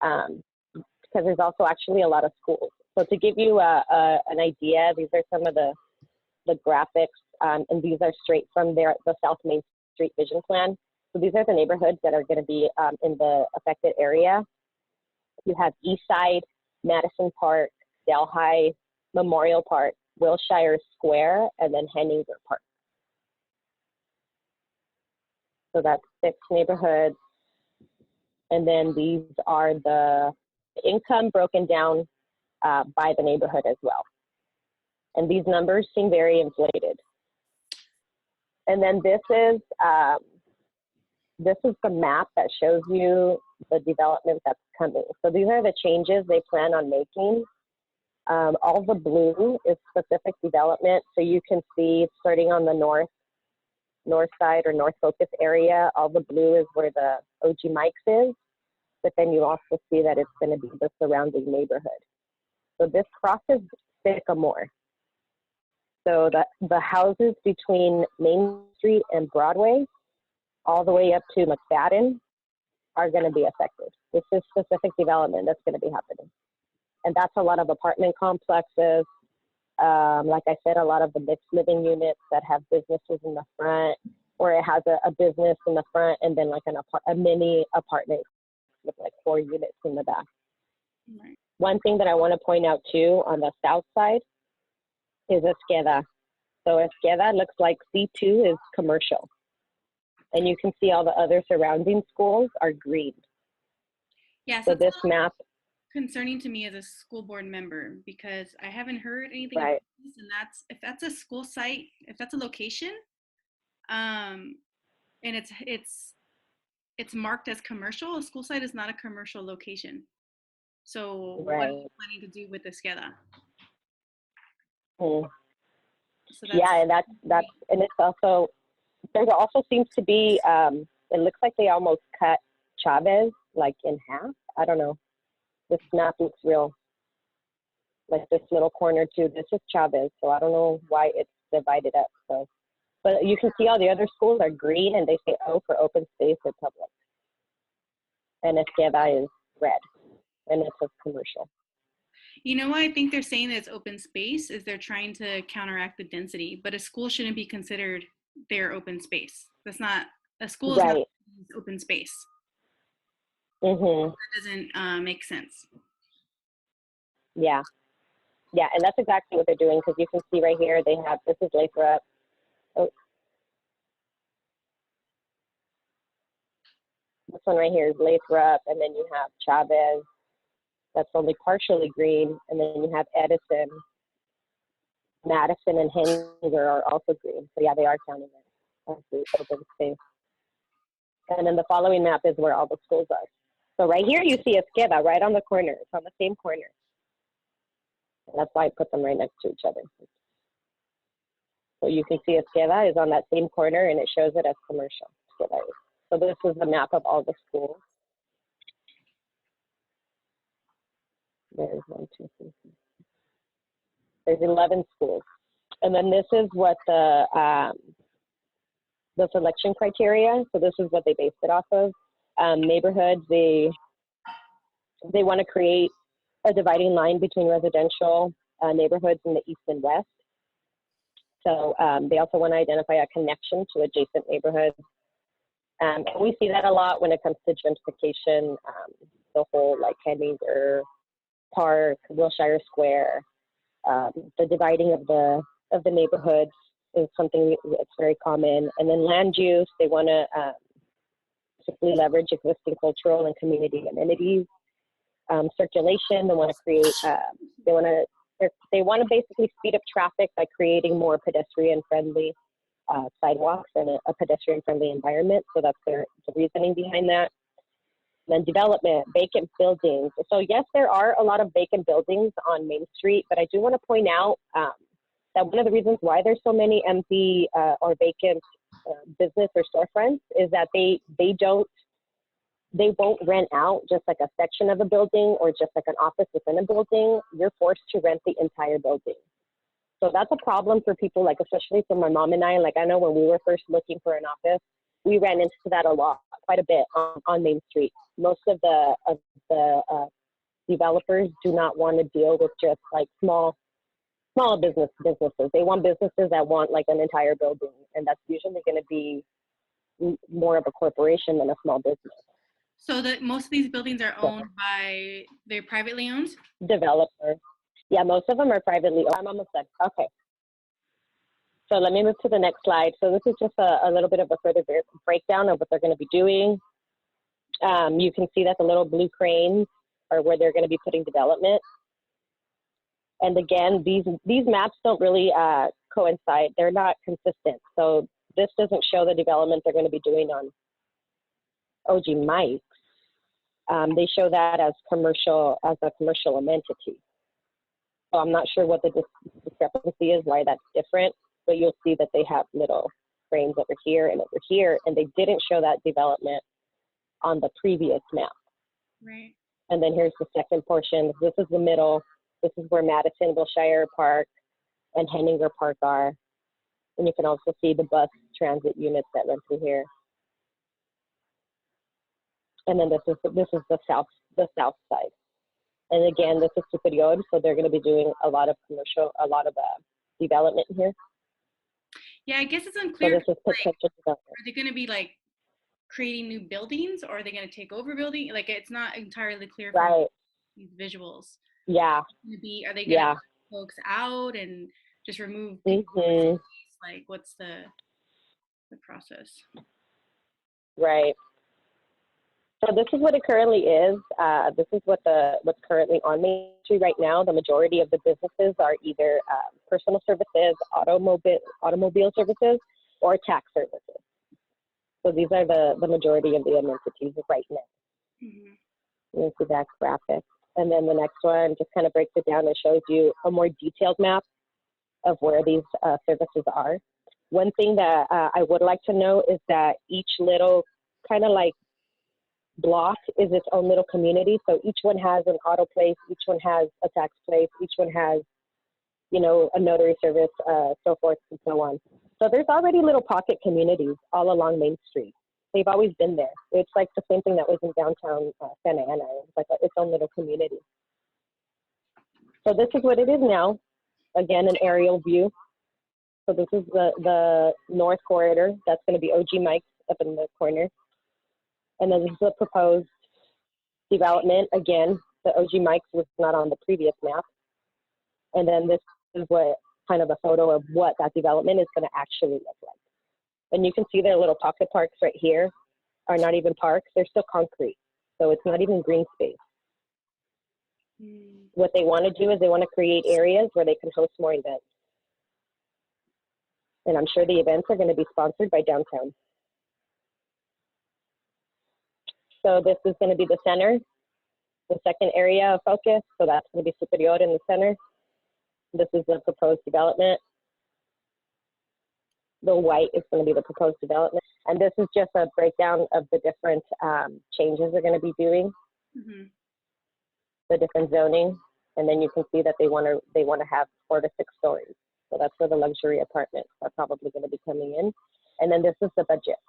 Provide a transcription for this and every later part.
because there's also actually a lot of schools. So to give you an idea, these are some of the graphics, and these are straight from the South Main Street Vision Plan. So these are the neighborhoods that are going to be in the affected area. You have East Side, Madison Park, Delhi, Memorial Park, Wilshire Square, and then Henninger Park. So that's 6 neighborhoods. And then these are the income broken down by the neighborhood as well. And these numbers seem very inflated. And then this is the map that shows you the development that's coming. So these are the changes they plan on making. All the blue is specific development. So you can see starting on the north side or North Focus area, all the blue is where the OG Mike's is. But then you also see that it's going to be the surrounding neighborhood. So this crosses Sycamore. So the houses between Main Street and Broadway, all the way up to McFadden, are going to be affected. This is specific development that's going to be happening. And that's a lot of apartment complexes. Like I said, a lot of the mixed living units that have businesses in the front, or it has a business in the front and then like a mini apartment with like 4 units in the back. Right. One thing that I want to point out too on the south side is Esqueda. So Esqueda looks like C2 is commercial. And you can see all the other surrounding schools are green. Yeah, so this map concerning to me as a school board member, because I haven't heard anything right. about this, and if that's a school site, if that's a location, and it's marked as commercial, a school site is not a commercial location. So right. What are you planning to do with Esqueda? So yeah, and that's and it's also, there also seems to be it looks like they almost cut Chavez like in half. I don't know. This map looks real, like this little corner too. This is Chavez, so I don't know why it's divided up. So, but you can see all the other schools are green, and they say O for open space or public. And Esqueda is red, and it says commercial. You know why I think they're saying that it's open space is they're trying to counteract the density, but a school shouldn't be considered their open space. That's not, a school is right. not open space. Mm-hmm. That doesn't make sense. Yeah. Yeah, and that's exactly what they're doing, because you can see right here, they have, this is Lathrop. Oh. This one right here is Lathrop, and then you have Chavez. That's only partially green, and then you have Edison. Madison and Henninger are also green. So yeah, they are counting it as the open space. And then the following map is where all the schools are. So right here you see Esqueda right on the corner. It's on the same corner. And that's why I put them right next to each other. So you can see Esqueda is on that same corner, and it shows it as commercial. So this is the map of all the schools. There's 1, 2, 3, 4. There's 11 schools. And then this is what the selection criteria, so this is what they based it off of. Neighborhoods, they want to create a dividing line between residential neighborhoods in the east and west. So they also want to identify a connection to adjacent neighborhoods. And we see that a lot when it comes to gentrification, the whole like Henninger Park, Wilshire Square, the dividing of the neighborhoods is something that's very common. And then land use, they want to basically leverage existing cultural and community amenities. Circulation, they want to create, they want to basically speed up traffic by creating more pedestrian-friendly sidewalks and a pedestrian-friendly environment. So that's the reasoning behind that. And then development, vacant buildings. So yes, there are a lot of vacant buildings on Main Street, but I do want to point out that one of the reasons why there's so many empty or vacant business or storefronts is that they won't rent out just like a section of a building or just like an office within a building. You're forced to rent the entire building. So that's a problem for people, like especially for my mom and I. Like I know when we were first looking for an office, we ran into that a lot, quite a bit on Main Street. Most of the developers do not want to deal with just like small businesses. They want businesses that want like an entire building, and that's usually going to be more of a corporation than a small business. So that most of these buildings are owned by, they're privately owned? Developers. Yeah, most of them are privately owned. I'm almost done. Okay. So let me move to the next slide. So this is just a little bit of a further breakdown of what they're going to be doing. You can see that the little blue cranes are where they're going to be putting development. And again, these maps don't really coincide. They're not consistent. So this doesn't show the development they're going to be doing on OG Mike's. They show that as a commercial amenity. So I'm not sure what the discrepancy is, why that's different, but you'll see that they have little frames over here, and they didn't show that development on the previous map. Right. And then here's the second portion. This is the middle. This is where Madison, Wilshire Park, and Henninger Park are. And you can also see the bus transit units that run through here. And then this is the south side. And again, this is Superior, so they're going to be doing a lot of development here. Yeah, I guess it's unclear. So this is potential development. Are they going to be like creating new buildings, or are they going to take over building? Like, it's not entirely clear from these visuals. Yeah. Are they going to take folks out and just remove people? Like, what's the process? Right. So this is what it currently is. This is what's currently on Main Street right now. The majority of the businesses are either personal services, automobile services, or tax services. So these are the majority of the amenities right now. Mm-hmm. You see that graphic. And then the next one just kind of breaks it down and shows you a more detailed map of where these services are. One thing that I would like to know is that each little kind of like block is its own little community. So each one has an auto place, each one has a tax place, each one has, you know, a notary service, so forth and so on. So there's already little pocket communities all along Main Street. They've always been there. It's like the same thing that was in downtown Santa Ana. It's like its own little community. So this is what it is now. Again, an aerial view. So this is the north corridor. That's going to be OG Mike's up in the corner. And then this is the proposed development. Again, the OG Mike's was not on the previous map. And then this is what kind of a photo of what that development is going to actually look like. And you can see their little pocket parks right here are not even parks. They're still concrete. So it's not even green space. What they want to do is they want to create areas where they can host more events. And I'm sure the events are going to be sponsored by downtown. So this is going to be the center, the second area of focus. So that's going to be Superior in the center. This is the proposed development. The white is going to be the proposed development. And this is just a breakdown of the different changes they're going to be doing, the different zoning. And then you can see that they want to have 4 to 6 stories. So that's where the luxury apartments are probably going to be coming in. And then this is the budget.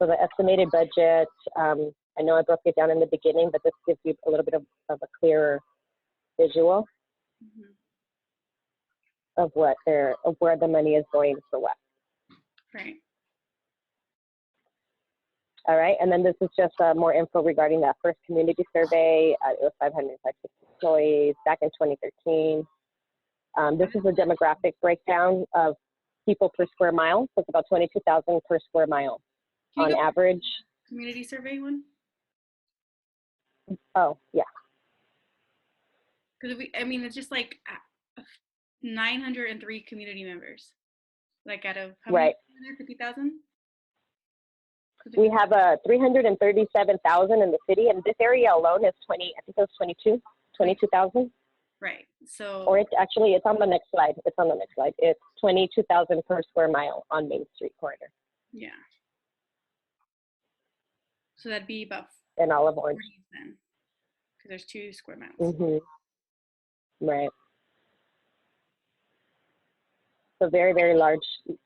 So the estimated budget, I know I broke it down in the beginning, but this gives you a little bit of a clearer visual of where the money is going for what. Right. All right, and then this is just more info regarding that first community survey. It was 560 employees back in 2013. This is a demographic breakdown of people per square mile. So it's about 22,000 per square mile on average. Community survey one? Oh, yeah. Because it's just like 903 community members. Like out of how many? 50,000? We have 337,000 in the city, and this area alone is 22,000. Right. So. Or it's on the next slide. It's on the next slide. It's 22,000 per square mile on Main Street corridor. Yeah. So that'd be about. In Olive Orange. Then, because there's 2 square miles. Right. So very, very large,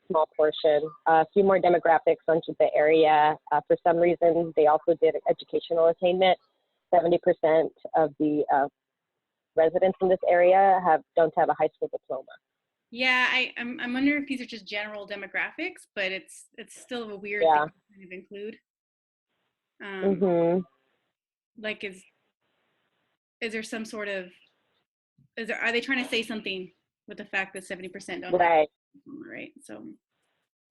small portion. A few more demographics onto the area. For some reason, they also did educational attainment. 70% of the residents in this area don't have a high school diploma. Yeah, I'm wondering if these are just general demographics, but it's still a weird Yeah. thing to kind of include. Mhm. Like, is there some sort of are they trying to say something with the fact that 70% don't have Right. a diploma, right? So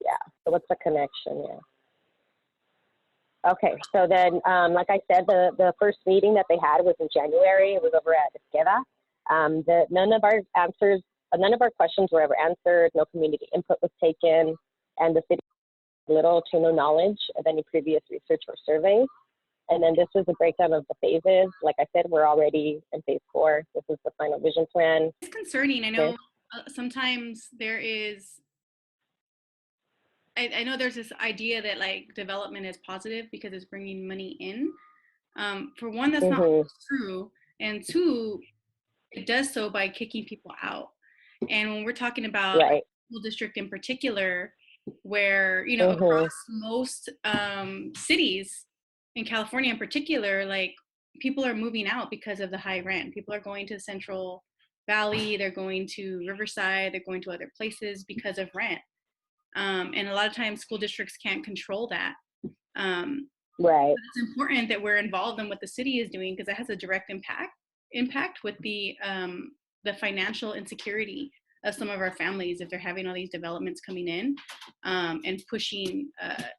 Yeah. So what's the connection? Yeah. Okay. So then, like I said, the first meeting that they had was in January. It was over at Esqueda. None of our questions were ever answered. No community input was taken, and the city had little to no knowledge of any previous research or surveys. And then this is a breakdown of the phases. Like I said, we're already in phase 4. This is the final vision plan. it's concerning. I know sometimes there is. I know there's this idea that like development is positive because it's bringing money in. For one, that's not Mhm. true, and two, it does so by kicking people out. And when we're talking about Right. school district in particular, where Mhm. across most cities in California in particular, like people are moving out because of the high rent. People are going to Central Valley, they're going to Riverside, they're going to other places because of rent. And a lot of times school districts can't control that. Right. But it's important that we're involved in what the city is doing because that has a direct impact with the financial insecurity of some of our families if they're having all these developments coming in and pushing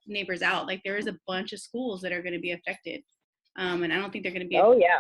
neighbors out. Like there is a bunch of schools that are going to be affected, and I don't think they're going to be. Oh yeah.